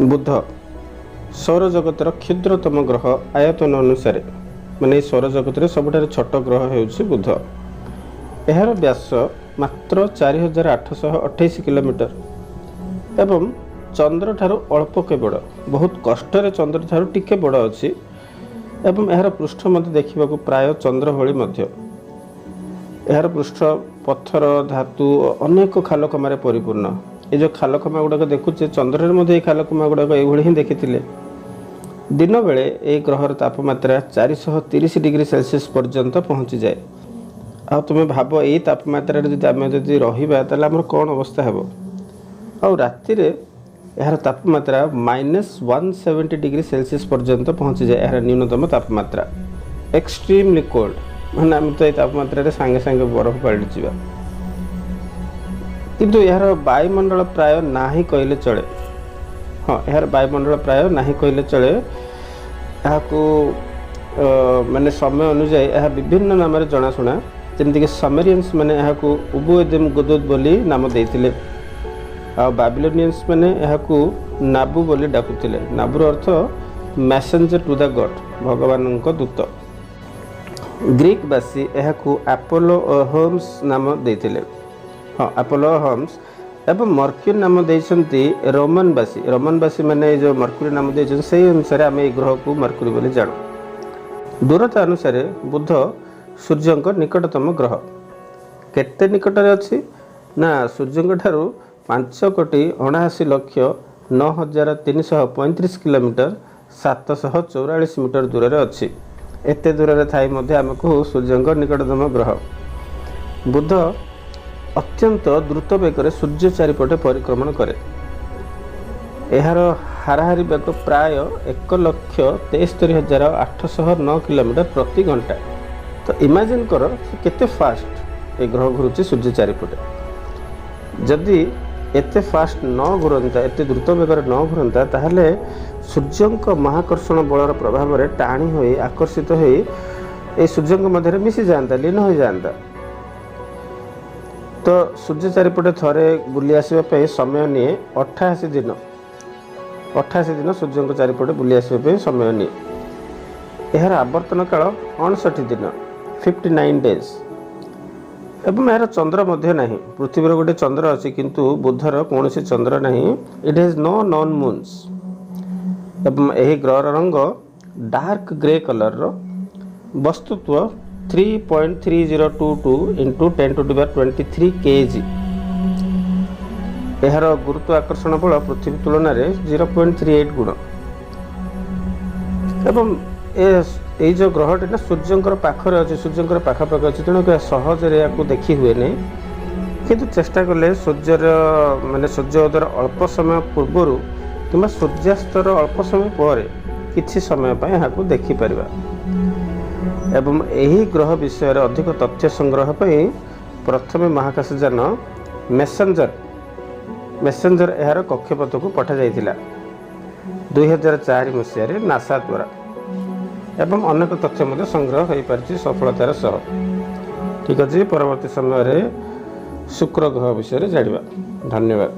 बुध सौरजगतर क्षुद्रतम ग्रह आयतन अनुसार माने सौरजगत सबुठार छोट ग्रह होउछि बुध। एहार व्यास मात्र 4828 किलोमीटर एवं चंद्र ठारू अल्प के बड़, बहुत कष्ट चंद्र ठारू टिके बड़ अछि एवं एहार पृष्ठ मध्य देखा प्राय चंद्र भली मध्य। एहार पृष्ठ पत्थर धातु अनेक खालकमारे परिपूर्ण। ये जो खालकमा गुड़ाक देखुचे चंद्र में खालकमा गुड़ाक ये ही देखी दिन बेले ये ग्रहर तापमात्रा 430 डिग्री सेल्सियस पर्यंत पहुँची जाए। आ तुम्हें भाव यही तापमात्रा आम जदि रहा कौन अवस्था हे। आ राति यार तापमात्रा -170 डिग्री सेल्सियस पर्यंत पहुँची जाए। यार न्यूनतम तापमात्रा एक्सट्रीमली कोल्ड माने आम तो ये तापमात्रा सांगे सांगे बरफ पलटि जावा। किंतु यार वायुमंडल प्राय ना ही कहले चले। हाँ, यार वायुमंडल प्राय ना ही कहले चले। यहाँ माने समय अनुजाई यह विभिन्न नाम जनाशुना जमीक समेरियंस मैंने यहाँ उबुएदिम गुदुद बोली नाम देते। बाबिलोनियंस मैंने यहाँ नाबू बोली डाकुले। नाबूर अर्थ मैसेंजर टू द गॉड, भगवान दूत। ग्रीकवासी यहाँ अपोलो होम्स नाम देते। हाँ, अपोलो होम्स एवं मर्क्यूरी नाम देते रोमनवासी। रोमनवासी मैंने जो मर्क्यूरी नाम देते से अनुसार आम ग्रह को मर्क्यूरी बोली जानू। दूरता अनुसार बुध सूर्य निकटतम ग्रह। केते निकटरे अच्छी ना सूर्य ठारू 5,79,09,335 किलोमीटर 744 मीटर दूर अच्छी। एत दूर थाई आमको सूर्य निकटतम ग्रह। बुध अत्यंत द्रुत बेगर सूर्य चारिपटे परिक्रमण करे। यार हाराहारी बेग प्राय 1,73,809 किलोमीटर प्रति घंटा। तो इमेजिन कर केते फास्ट ए ग्रह घुरुची सूर्य चारिपटे। जदि एते फास्ट न घुरंता, एते द्रुत बेगर न घुरंता ताहले सूर्य महाकर्षण बलर प्रभाव में टाणी होई आकर्षित होई ए सूर्य मध्य मिसी जाता, लीन हो जाता। तो सूर्य चारिपटे थरे बुली आसवाई समय निए 88 दिन। 88 दिन सूर्य चारिपटे बुली आसवाई समय निए। यार आवर्तन काल 59 दिन 59 डेज। एवं यार चंद्र मध्य नहीं। पृथ्वीर गोटे चंद्र अच्छी किंतु बुधर कौन चंद्र नहीं। It has no known moons. एवं यही ग्रहर रंग डार्क ग्रे कलर वस्तुत्व 3.3022 इंटू 10⁻23 kg। यार गुरुत्व आकर्षण बल पृथ्वी तुलन में 0.38 गुण। एवं ये जो ग्रहटी ना सूर्य पाखरे अच्छे, सूर्य पाखापाखि अच्छे, तेणु सहजरे या देखी हुए नहीं। किंतु चेष्टा कले सूर्यर माने सूर्योदयर अल्प समय पूर्वर कि सूर्यास्तर अल्प समय पर किछि समय यहाँ देखिपर। एवं यही ग्रह विषय अधिक तथ्य संग्रह पर प्रथम महाकाशयान मेसेंजर यार कक्षपथ को पठा जाइथिला 2004 मसीह नासा द्वारा। एवं अनेक तथ्य मध्य संग्रह हो पारिछि सफलतार सह। ठीक अच्छे, परवर्ती समय शुक्र ग्रह विषय जानिबा। धन्यवाद।